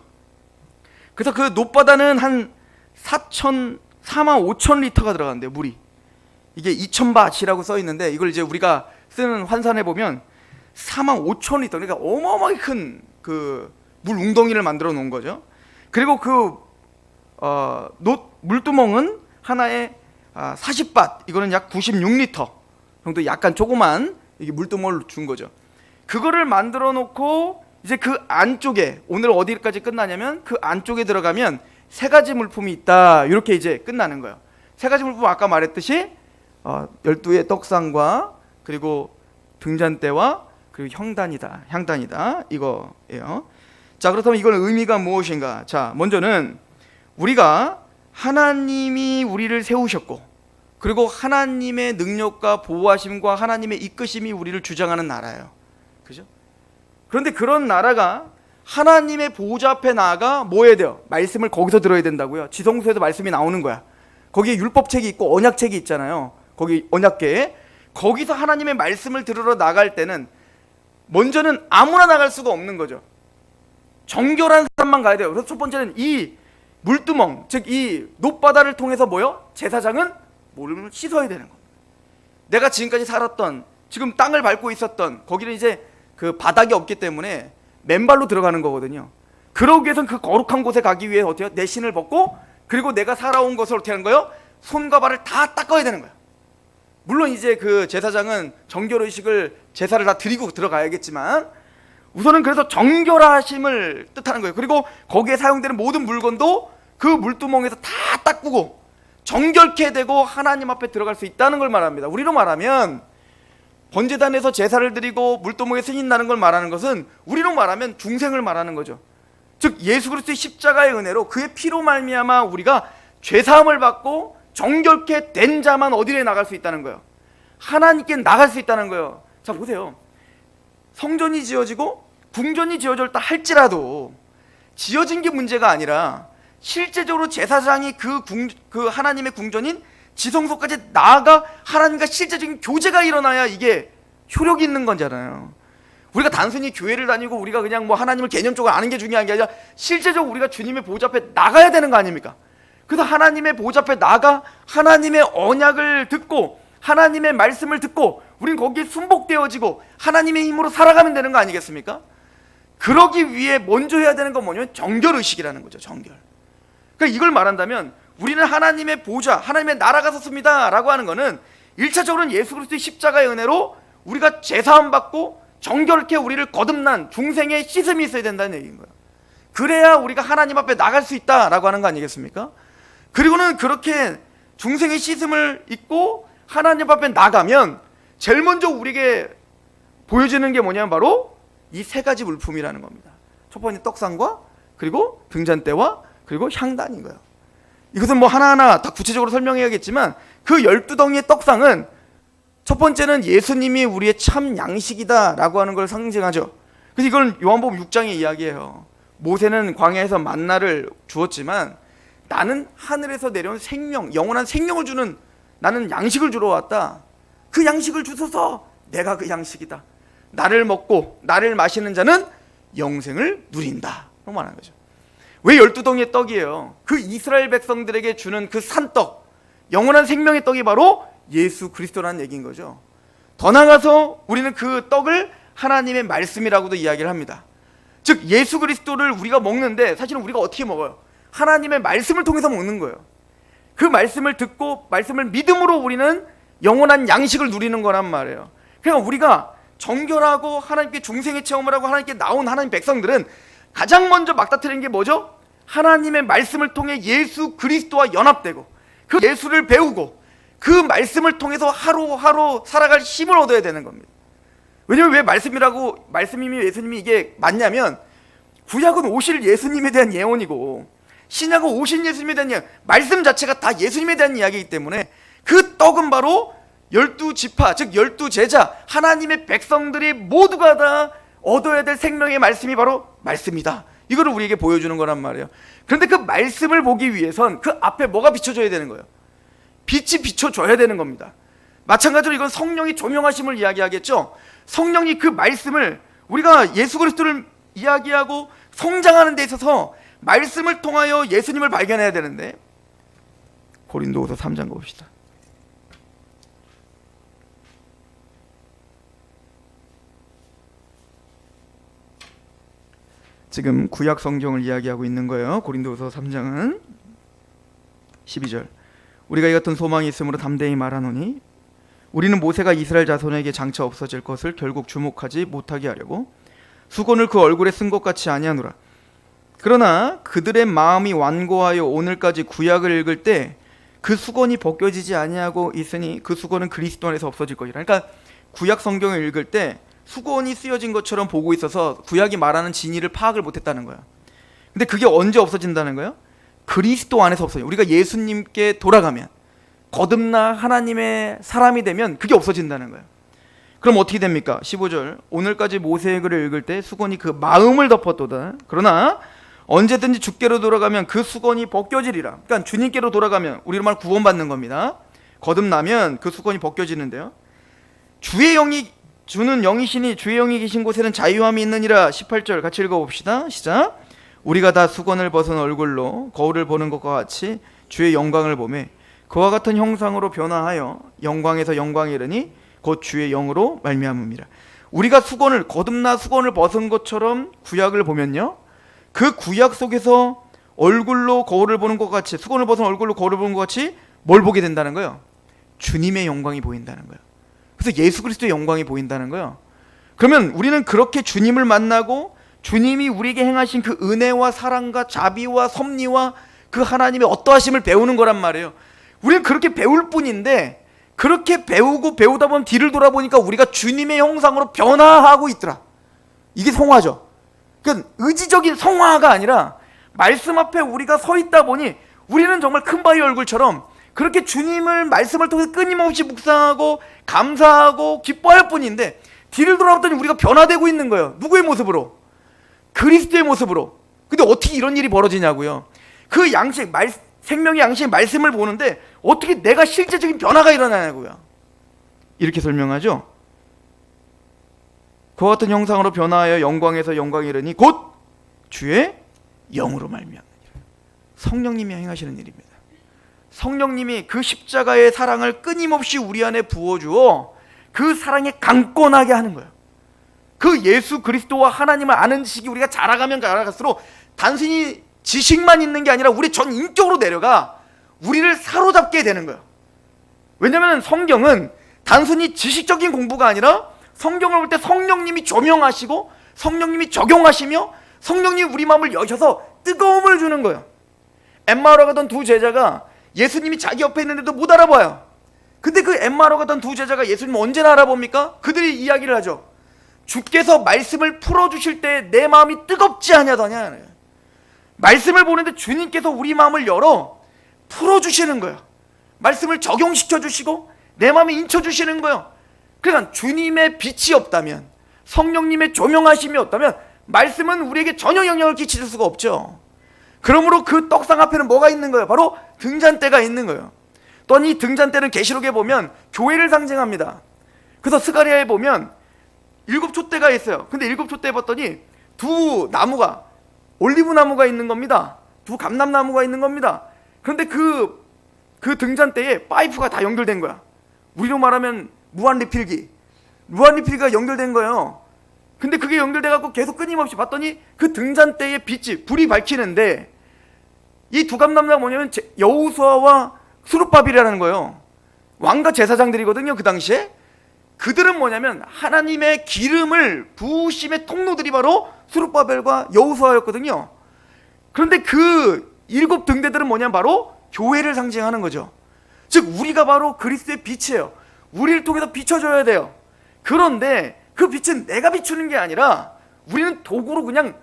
그래서 그 놋바다는 한 4만 5천 리터가 들어간대요, 물이. 이게 2,000밭이라고 써 있는데, 이걸 이제 우리가 쓰는 환산해 보면 4만 5천 리터, 그러니까 어마어마하게 큰 그 물 웅덩이를 만들어 놓은 거죠. 그리고 그 물두멍은 하나에 40밭, 이거는 약 96리터 정도, 약간 조그만 이게 물두멍을 준 거죠. 그거를 만들어 놓고 이제 그 안쪽에, 오늘 어디까지 끝나냐면 그 안쪽에 들어가면 3가지 물품이 있다, 이렇게 이제 끝나는 거예요. 3가지 물품, 아까 말했듯이 12의 떡상과 그리고 등잔대와 그리고 향단이다 이거예요. 자, 그렇다면 이건 의미가 무엇인가? 자, 먼저는 우리가 하나님이 우리를 세우셨고, 그리고 하나님의 능력과 보호하심과 하나님의 이끄심이 우리를 주장하는 나라예요. 그죠? 그런데 그런 나라가 하나님의 보호자 앞에 나아가 뭐 해야 돼요? 말씀을 거기서 들어야 된다고요. 지성소에서 말씀이 나오는 거야. 거기에 율법책이 있고 언약책이 있잖아요. 거기 언약궤에, 거기서 하나님의 말씀을 들으러 나갈 때는 먼저는 아무나 나갈 수가 없는 거죠. 정결한 사람만 가야 돼요. 그래서 첫 번째는 이 물두멍, 즉 이 놋바다를 통해서 뭐요? 제사장은 몸을 씻어야 되는 겁니다. 내가 지금까지 살았던, 지금 땅을 밟고 있었던 거기는 이제 그 바닥이 없기 때문에 맨발로 들어가는 거거든요. 그러기 위해서는 그 거룩한 곳에 가기 위해 어때요? 내 신을 벗고, 그리고 내가 살아온 것을 어떻게 하는 거예요? 손과 발을 다 닦아야 되는 거예요. 물론 이제 그 제사장은 정결의식을, 제사를 다 드리고 들어가야겠지만, 우선은 그래서 정결하심을 뜻하는 거예요. 그리고 거기에 사용되는 모든 물건도 그 물두멍에서 다 닦고 정결케 되고 하나님 앞에 들어갈 수 있다는 걸 말합니다. 우리로 말하면 번제단에서 제사를 드리고 물두멍에 승인 나는 걸 말하는 것은, 우리로 말하면 중생을 말하는 거죠. 즉 예수 그리스도의 십자가의 은혜로 그의 피로 말미암아 우리가 죄사함을 받고 정결케 된 자만 어디에 나갈 수 있다는 거예요? 하나님께 나갈 수 있다는 거예요. 자, 보세요. 성전이 지어지고 궁전이 지어졌다 할지라도 지어진 게 문제가 아니라 실제적으로 제사장이 그 하나님의 궁전인 지성소까지 나아가 하나님과 실제적인 교제가 일어나야 이게 효력이 있는 거잖아요. 우리가 단순히 교회를 다니고 우리가 그냥 뭐 하나님을 개념적으로 아는 게 중요한 게 아니라 실제적으로 우리가 주님의 보좌 앞에 나가야 되는 거 아닙니까? 그래서 하나님의 보좌 앞에 나가 하나님의 언약을 듣고 하나님의 말씀을 듣고 우린 거기에 순복되어지고 하나님의 힘으로 살아가면 되는 거 아니겠습니까? 그러기 위해 먼저 해야 되는 건 뭐냐면 정결의식이라는 거죠. 정결. 그러니까 이걸 말한다면 우리는 하나님의 보좌, 하나님의 나라가 섰습니다 라고 하는 거는 1차적으로는 예수 그리스도의 십자가의 은혜로 우리가 제사함 받고 정결케 우리를 거듭난 중생의 씻음이 있어야 된다는 얘기인 거예요. 그래야 우리가 하나님 앞에 나갈 수 있다라고 하는 거 아니겠습니까? 그리고는 그렇게 중생의 씻음을 입고 하나님 앞에 나가면 제일 먼저 우리에게 보여지는 게 뭐냐면 바로 이 3가지 물품이라는 겁니다. 첫 번째 떡상과 그리고 등잔대와 그리고 향단인 거예요. 이것은 뭐 하나하나 다 구체적으로 설명해야겠지만 그 12덩이의 떡상은 첫 번째는 예수님이 우리의 참 양식이다 라고 하는 걸 상징하죠. 그래서 이걸 요한복음 6장의 이야기예요. 모세는 광야에서 만나를 주었지만 나는 하늘에서 내려온 생명, 영원한 생명을 주는, 나는 양식을 주러 왔다. 그 양식을 주소서. 내가 그 양식이다. 나를 먹고 나를 마시는 자는 영생을 누린다. 라고 말하는 거죠. 왜 12덩이의 떡이에요? 그 이스라엘 백성들에게 주는 그 산떡, 영원한 생명의 떡이 바로 예수 그리스도라는 얘기인 거죠. 더 나아가서 우리는 그 떡을 하나님의 말씀이라고도 이야기를 합니다. 즉 예수 그리스도를 우리가 먹는데 사실은 우리가 어떻게 먹어요? 하나님의 말씀을 통해서 먹는 거예요. 그 말씀을 듣고 말씀을 믿음으로 우리는 영원한 양식을 누리는 거란 말이에요. 그러니까 우리가 정결하고 하나님께 중생의 체험을 하고 하나님께 나온 하나님 백성들은 가장 먼저 막다트리는 게 뭐죠? 하나님의 말씀을 통해 예수 그리스도와 연합되고 그 예수를 배우고 그 말씀을 통해서 하루하루 살아갈 힘을 얻어야 되는 겁니다. 왜냐면 왜 말씀이며 예수님이 이게 맞냐면, 구약은 오실 예수님에 대한 예언이고 신약은 오신 예수님에 대한 예언, 말씀 자체가 다 예수님에 대한 이야기이기 때문에 그 떡은 바로 12지파, 즉 12제자, 하나님의 백성들이 모두가 다 얻어야 될 생명의 말씀이 바로 말씀이다. 이거를 우리에게 보여주는 거란 말이에요. 그런데 그 말씀을 보기 위해선 그 앞에 뭐가 비춰져야 되는 거예요? 빛이 비춰줘야 되는 겁니다. 마찬가지로 이건 성령이 조명하심을 이야기하겠죠. 성령이 그 말씀을, 우리가 예수 그리스도를 이야기하고 성장하는 데 있어서 말씀을 통하여 예수님을 발견해야 되는데, 고린도후서 3장 봅시다. 지금 구약 성경을 이야기하고 있는 거예요. 고린도후서 3장은 12절. 우리가 이 같은 소망이 있으므로 담대히 말하노니 우리는 모세가 이스라엘 자손에게 장차 없어질 것을 결국 주목하지 못하게 하려고 수건을 그 얼굴에 쓴 것 같이 아니하노라. 그러나 그들의 마음이 완고하여 오늘까지 구약을 읽을 때 그 수건이 벗겨지지 아니하고 있으니 그 수건은 그리스도 안에서 없어질 것이라. 그러니까 구약 성경을 읽을 때 수건이 쓰여진 것처럼 보고 있어서 구약이 말하는 진리를 파악을 못했다는 거야. 근데 그게 언제 없어진다는 거예요? 그리스도 안에서 없어져요. 우리가 예수님께 돌아가면, 거듭나 하나님의 사람이 되면 그게 없어진다는 거예요. 그럼 어떻게 됩니까? 15절. 오늘까지 모세의 글을 읽을 때 수건이 그 마음을 덮었도다. 그러나 언제든지 주께로 돌아가면 그 수건이 벗겨지리라. 그러니까 주님께로 돌아가면, 우리로 말 구원받는 겁니다. 거듭나면 그 수건이 벗겨지는데요. 주의 영이 주는 영이시니 주의 영이 계신 곳에는 자유함이 있느니라. 18절 같이 읽어봅시다. 시작. 우리가 다 수건을 벗은 얼굴로 거울을 보는 것과 같이 주의 영광을 보매 그와 같은 형상으로 변화하여 영광에서 영광에 이르니 곧 주의 영으로 말미암음이라. 우리가 수건을, 거듭나 수건을 벗은 것처럼 구약을 보면요, 그 구약 속에서 얼굴로 거울을 보는 것 같이, 수건을 벗은 얼굴로 거울을 보는 것 같이 뭘 보게 된다는 거예요? 주님의 영광이 보인다는 거예요. 그래서 예수 그리스도의 영광이 보인다는 거예요. 그러면 우리는 그렇게 주님을 만나고 주님이 우리에게 행하신 그 은혜와 사랑과 자비와 섭리와 그 하나님의 어떠하심을 배우는 거란 말이에요. 우리는 그렇게 배울 뿐인데, 그렇게 배우고 배우다 보면 뒤를 돌아보니까 우리가 주님의 형상으로 변화하고 있더라. 이게 성화죠. 그러니까 의지적인 성화가 아니라 말씀 앞에 우리가 서 있다 보니 우리는 정말 큰 바위 얼굴처럼 그렇게 주님을 말씀을 통해 끊임없이 묵상하고 감사하고 기뻐할 뿐인데, 뒤를 돌아봤더니 우리가 변화되고 있는 거예요. 누구의 모습으로? 그리스도의 모습으로. 근데 어떻게 이런 일이 벌어지냐고요. 그 양식, 생명의 양식의 말씀을 보는데 어떻게 내가 실제적인 변화가 일어나냐고요. 이렇게 설명하죠. 그와 같은 형상으로 변화하여 영광에서 영광에 이르니 곧 주의 영으로 말미암느니라. 성령님이 행하시는 일입니다. 성령님이 그 십자가의 사랑을 끊임없이 우리 안에 부어주어 그 사랑에 강권하게 하는 거예요. 그 예수 그리스도와 하나님을 아는 지식이 우리가 자라가면 자라갈수록 단순히 지식만 있는 게 아니라 우리 전 인격으로 내려가 우리를 사로잡게 되는 거예요. 왜냐하면 성경은 단순히 지식적인 공부가 아니라 성경을 볼 때 성령님이 조명하시고 성령님이 적용하시며 성령님이 우리 마음을 여셔서 뜨거움을 주는 거예요. 엠마오로 가던 두 제자가 예수님이 자기 옆에 있는데도 못 알아봐요. 근데 그 엠마오로 가던 두 제자가 예수님을 언제나 알아봅니까? 그들이 이야기를 하죠. 주께서 말씀을 풀어주실 때 내 마음이 뜨겁지 아니하더냐. 말씀을 보는데 주님께서 우리 마음을 열어 풀어주시는 거예요. 말씀을 적용시켜 주시고 내 마음에 인쳐주시는 거예요. 그러니까 주님의 빛이 없다면, 성령님의 조명하심이 없다면 말씀은 우리에게 전혀 영향을 끼칠 수가 없죠. 그러므로 그 떡상 앞에는 뭐가 있는 거예요? 바로 등잔대가 있는 거예요. 또한 이 등잔대는 계시록에 보면 교회를 상징합니다. 그래서 스가랴에 보면 7촛대가 있어요. 근데 7촛대에 봤더니 두 나무가, 올리브 나무가 있는 겁니다. 두 감람나무가 있는 겁니다. 그런데 그 등잔대에 파이프가 다 연결된 거야. 우리로 말하면 무한 리필기가 연결된 거예요. 근데 그게 연결돼 갖고 계속 끊임없이 봤더니 그 등잔대에 불이 밝히는데, 이 두 감람나무가 뭐냐면 여호수아와 스룹바벨이라는 거예요. 왕과 제사장들이거든요. 그 당시에 그들은 뭐냐면 하나님의 기름을 부으심의 통로들이 바로 스룹바벨과 여호수아였거든요. 그런데 그 7 등대들은 뭐냐면 바로 교회를 상징하는 거죠. 즉 우리가 바로 그리스도의 빛이에요. 우리를 통해서 비춰줘야 돼요. 그런데 그 빛은 내가 비추는 게 아니라 우리는 도구로 그냥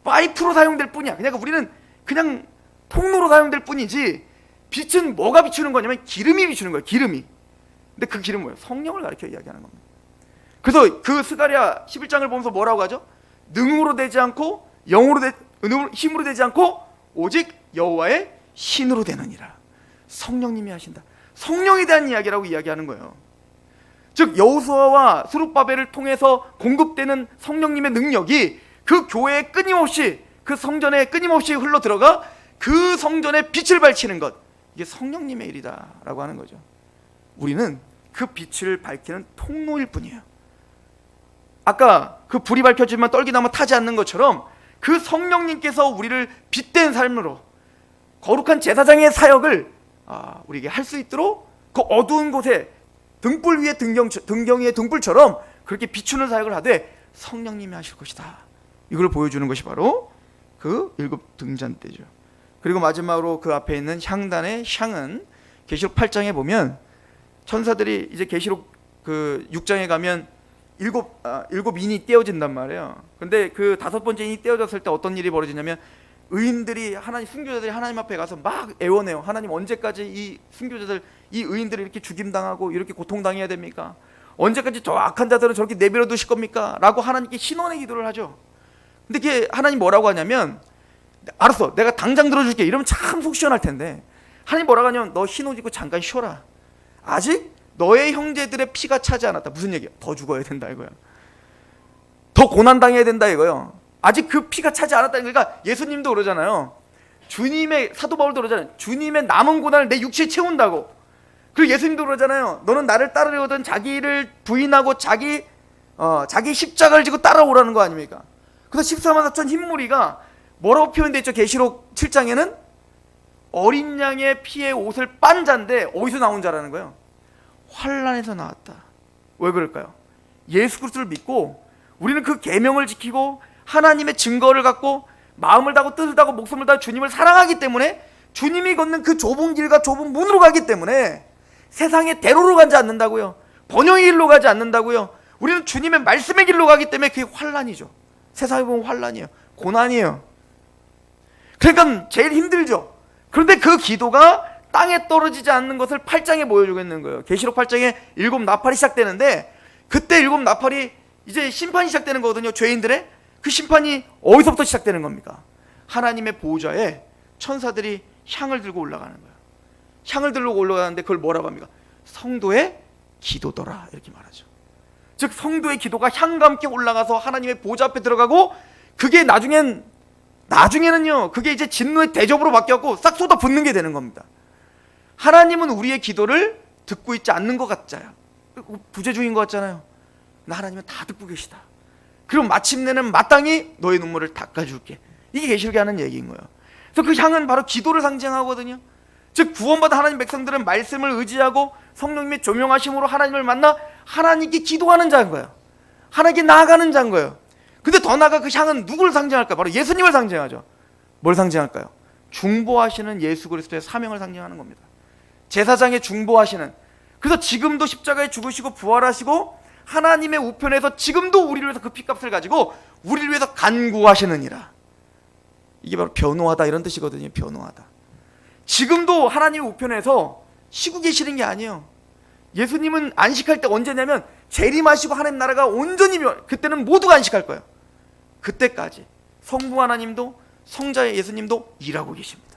파이프로 사용될 뿐이야. 그냥 우리는 그냥 통로로 사용될 뿐이지, 빛은 뭐가 비추는 거냐면 기름이 비추는 거예요. 기름이. 근데 그 기름은 뭐예요? 성령을 가리켜 이야기하는 겁니다. 그래서 그 스가랴 11장을 보면서 뭐라고 하죠? 능으로 되지 않고 힘으로 되지 않고 오직 여호와의 신으로 되느니라. 성령님이 하신다. 성령에 대한 이야기라고 이야기하는 거예요. 즉 여호수아와 스룹바벨을 통해서 공급되는 성령님의 능력이 그 교회에 끊임없이, 그 성전에 끊임없이 흘러 들어가 그 성전에 빛을 밝히는 것, 이게 성령님의 일이다라고 하는 거죠. 우리는 그 빛을 밝히는 통로일 뿐이에요. 아까 그 불이 밝혀지면 떨기나무 타지 않는 것처럼 그 성령님께서 우리를 빛된 삶으로 거룩한 제사장의 사역을 우리에게 할 수 있도록 그 어두운 곳에 등불 위에 등경 위에 등불처럼 그렇게 비추는 사역을 하되 성령님이 하실 것이다. 이걸 보여주는 것이 바로 그 일곱 등잔대죠. 그리고 마지막으로 그 앞에 있는 향단의 향은 계시록 8장에 보면 천사들이 이제 계시록 그 6장에 가면 일곱 인이 떼어진단 말이에요. 근데 그 다섯 번째 인이 떼어졌을 때 어떤 일이 벌어지냐면 의인들이 순교자들이 하나님 앞에 가서 막 애원해요. 하나님 언제까지 이 순교자들, 이 의인들이 이렇게 죽임당하고 이렇게 고통당해야 됩니까? 언제까지 저 악한 자들은 저렇게 내버려 두실 겁니까? 라고 하나님께 신원의 기도를 하죠. 근데 그게 하나님 뭐라고 하냐면, 알았어, 내가 당장 들어줄게. 이러면 참 속 시원할 텐데 하나님 뭐라고 하냐면, 너 흰 옷 입고 잠깐 쉬어라. 아직 너의 형제들의 피가 차지 않았다. 무슨 얘기야? 더 죽어야 된다 이거야. 더 고난당해야 된다 이거요. 아직 그 피가 차지 않았다. 그러니까 예수님도 그러잖아요. 주님의, 사도 바울도 그러잖아요. 주님의 남은 고난을 내 육체에 채운다고. 그리고 예수님도 그러잖아요. 너는 나를 따르려거든 자기를 부인하고 자기 십자가를 지고 따라오라는 거 아닙니까? 그래서 14만 4천 흰무리가 뭐라고 표현되어 있죠? 계시록 7장에는 어린 양의 피에 옷을 빤 자인데 어디서 나온 자라는 거예요? 환란에서 나왔다. 왜 그럴까요? 예수 그리스도를 믿고 우리는 그 계명을 지키고 하나님의 증거를 갖고 마음을 다하고 뜻을 다하고 목숨을 다하고 주님을 사랑하기 때문에, 주님이 걷는 그 좁은 길과 좁은 문으로 가기 때문에 세상의 대로로 가지 않는다고요. 번영의 길로 가지 않는다고요. 우리는 주님의 말씀의 길로 가기 때문에 그게 환란이죠. 세상에 보면 환란이에요. 고난이에요. 그러니까 제일 힘들죠. 그런데 그 기도가 땅에 떨어지지 않는 것을 8장에 보여주고 있는 거예요. 계시록 8장에 일곱 나팔이 시작되는데, 그때 일곱 나팔이 이제 심판이 시작되는 거거든요. 죄인들의 그 심판이 어디서부터 시작되는 겁니까? 하나님의 보호자에 천사들이 향을 들고 올라가는 거예요. 향을 들고 올라가는데 그걸 뭐라고 합니까? 성도의 기도더라 이렇게 말하죠. 즉 성도의 기도가 향과 함께 올라가서 하나님의 보호자 앞에 들어가고, 그게 나중에는요 그게 이제 진노의 대접으로 바뀌었고 싹 쏟아 붓는 게 되는 겁니다. 하나님은 우리의 기도를 듣고 있지 않는 것 같잖아요. 부재중인 것 같잖아요. 근데 하나님은 다 듣고 계시다. 그럼 마침내는 마땅히 너의 눈물을 닦아줄게. 이게 계시록이 하는 얘기인 거예요. 그래서 그 향은 바로 기도를 상징하거든요. 즉 구원받은 하나님 백성들은 말씀을 의지하고 성령님의 조명하심으로 하나님을 만나 하나님께 기도하는 자인 거예요. 하나님께 나아가는 자인 거예요. 근데 더 나아가 그 향은 누구를 상징할까요? 바로 예수님을 상징하죠. 뭘 상징할까요? 중보하시는 예수 그리스도의 사명을 상징하는 겁니다. 제사장의 중보하시는, 그래서 지금도 십자가에 죽으시고 부활하시고 하나님의 우편에서 지금도 우리를 위해서 그 피값을 가지고 우리를 위해서 간구하시느니라. 이게 바로 변호하다 이런 뜻이거든요. 변호하다. 지금도 하나님의 우편에서 쉬고 계시는 게 아니에요. 예수님은 안식할 때 언제냐면 재림하시고 하나님 나라가 온전히 그때는 모두가 안식할 거예요. 그때까지 성부 하나님도 성자 예수님도 일하고 계십니다.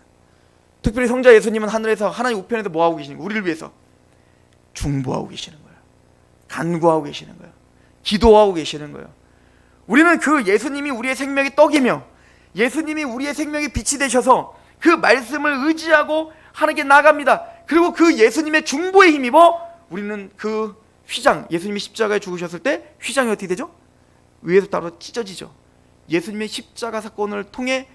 특별히 성자 예수님은 하늘에서 하나님 우편에서 뭐 하고 계시는 거예요? 우리를 위해서 중보하고 계시는 거예요. 간구하고 계시는 거예요. 기도하고 계시는 거예요. 우리는 그 예수님이 우리의 생명의 떡이며 예수님이 우리의 생명의 빛이 되셔서 그 말씀을 의지하고 하나님께 나아갑니다. 그리고 그 예수님의 중보에 힘입어 우리는 그 휘장, 예수님이 십자가에 죽으셨을 때 휘장이 어떻게 되죠? 위에서 따로 찢어지죠. 예수님의 십자가 사건을 통해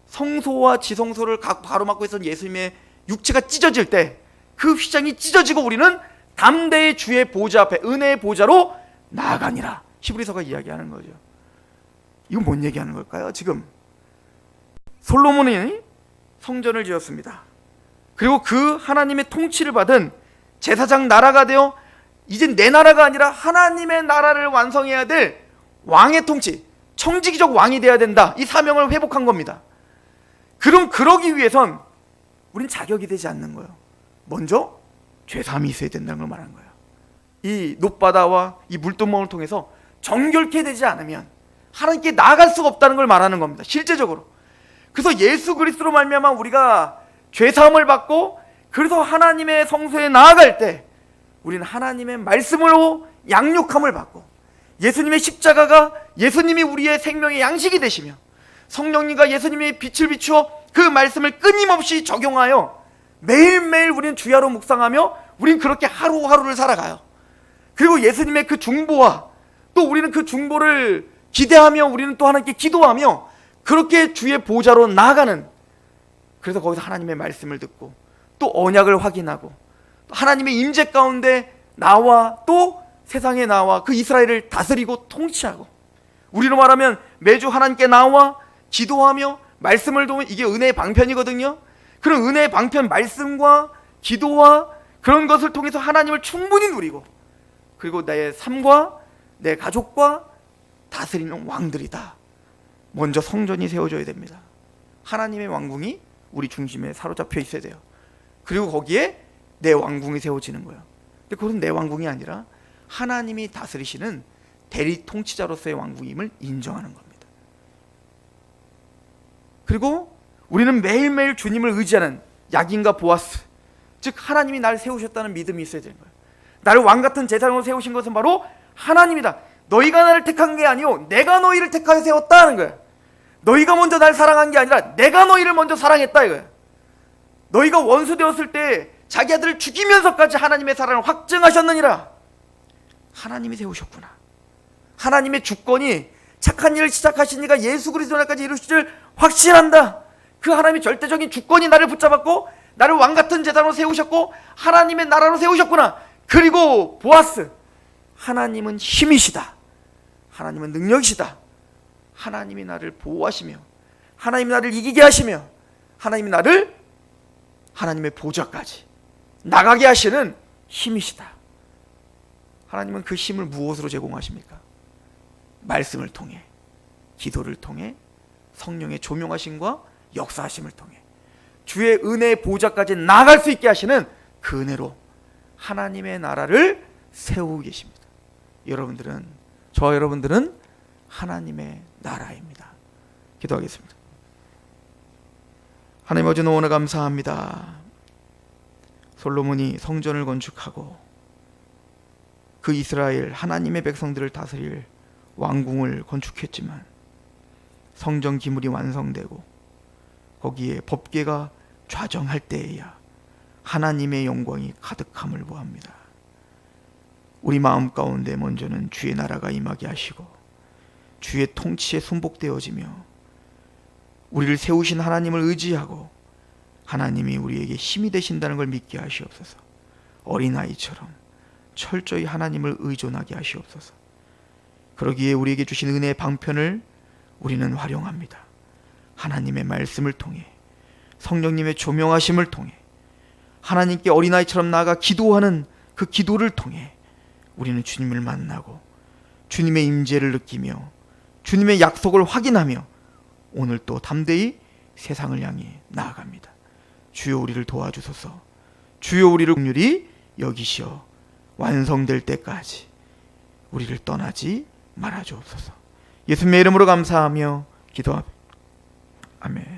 성소와 지성소를 각 바로막고 있었던 예수님의 육체가 찢어질 때 그 휘장이 찢어지고 우리는 담대의 주의 보좌 앞에 은혜의 보좌로 나아가니라. 히브리서가 이야기하는 거죠. 이건 뭔 얘기하는 걸까요? 지금 솔로몬이 성전을 지었습니다. 그리고 그 하나님의 통치를 받은 제사장 나라가 되어 이제 내 나라가 아니라 하나님의 나라를 완성해야 될 왕의 통치, 청지기적 왕이 되어야 된다. 이 사명을 회복한 겁니다. 그럼 그러기 위해선 우린 자격이 되지 않는 거예요. 먼저 죄사함이 있어야 된다는 걸 말하는 거예요. 이 놋바다와 이 물두멍을 통해서 정결케 되지 않으면 하나님께 나아갈 수가 없다는 걸 말하는 겁니다. 실제적으로. 그래서 예수 그리스도로 말미암아 우리가 죄사함을 받고 그래서 하나님의 성소에 나아갈 때 우리는 하나님의 말씀으로 양육함을 받고 예수님의 십자가가 예수님이 우리의 생명의 양식이 되시며 성령님과 예수님의 빛을 비추어 그 말씀을 끊임없이 적용하여 매일매일 우리는 주야로 묵상하며 우리는 그렇게 하루하루를 살아가요. 그리고 예수님의 그 중보와 또 우리는 그 중보를 기대하며 우리는 또 하나님께 기도하며 그렇게 주의 보좌로 나아가는, 그래서 거기서 하나님의 말씀을 듣고 또 언약을 확인하고 하나님의 임재 가운데 나와 또 세상에 나와 그 이스라엘을 다스리고 통치하고, 우리로 말하면 매주 하나님께 나와 기도하며 말씀을 도우면 이게 은혜의 방편이거든요. 그런 은혜의 방편 말씀과 기도와 그런 것을 통해서 하나님을 충분히 누리고 그리고 내 삶과 내 가족과 다스리는 왕들이다. 먼저 성전이 세워져야 됩니다. 하나님의 왕궁이 우리 중심에 사로잡혀 있어야 돼요. 그리고 거기에 내 왕궁이 세워지는 거예요. 근데 그것은 내 왕궁이 아니라 하나님이 다스리시는 대리 통치자로서의 왕궁임을 인정하는 겁니다. 그리고 우리는 매일매일 주님을 의지하는 약인과 보아스, 즉 하나님이 나를 세우셨다는 믿음이 있어야 되는 거예요. 나를 왕같은 제사장으로 세우신 것은 바로 하나님이다. 너희가 나를 택한 게 아니요 내가 너희를 택하여 세웠다는 거예요. 너희가 먼저 날 사랑한 게 아니라 내가 너희를 먼저 사랑했다 이거예요. 너희가 원수 되었을 때 자기 아들을 죽이면서까지 하나님의 사랑을 확증하셨느니라. 하나님이 세우셨구나. 하나님의 주권이 착한 일을 시작하신 이가 예수 그리스도 날까지 이루실 줄 확신한다. 그 하나님의 절대적인 주권이 나를 붙잡았고 나를 왕같은 제사장으로 세우셨고 하나님의 나라로 세우셨구나. 그리고 보아스, 하나님은 힘이시다. 하나님은 능력이시다. 하나님이 나를 보호하시며 하나님이 나를 이기게 하시며 하나님이 나를 하나님의 보좌까지 나가게 하시는 힘이시다. 하나님은 그 힘을 무엇으로 제공하십니까? 말씀을 통해, 기도를 통해, 성령의 조명하심과 역사하심을 통해 주의 은혜의 보좌까지 나아갈 수 있게 하시는 그 은혜로 하나님의 나라를 세우고 계십니다. 여러분들은, 저와 여러분들은 하나님의 나라입니다. 기도하겠습니다. 하나님 아버지, 오늘 감사합니다. 솔로몬이 성전을 건축하고 그 이스라엘 하나님의 백성들을 다스릴 왕궁을 건축했지만 성전 기물이 완성되고 거기에 법궤가 좌정할 때에야 하나님의 영광이 가득함을 보합니다. 우리 마음 가운데 먼저는 주의 나라가 임하게 하시고 주의 통치에 순복되어지며 우리를 세우신 하나님을 의지하고 하나님이 우리에게 힘이 되신다는 걸 믿게 하시옵소서. 어린아이처럼 철저히 하나님을 의존하게 하시옵소서. 그러기에 우리에게 주신 은혜의 방편을 우리는 활용합니다. 하나님의 말씀을 통해, 성령님의 조명하심을 통해, 하나님께 어린아이처럼 나아가 기도하는 그 기도를 통해 우리는 주님을 만나고 주님의 임재를 느끼며 주님의 약속을 확인하며 오늘 또 담대히 세상을 향해 나아갑니다. 주여 우리를 도와주소서. 주여 우리를 긍휼히 여기시어 완성될 때까지 우리를 떠나지 말아주옵소서. 예수님의 이름으로 감사하며 기도합니다. 아멘.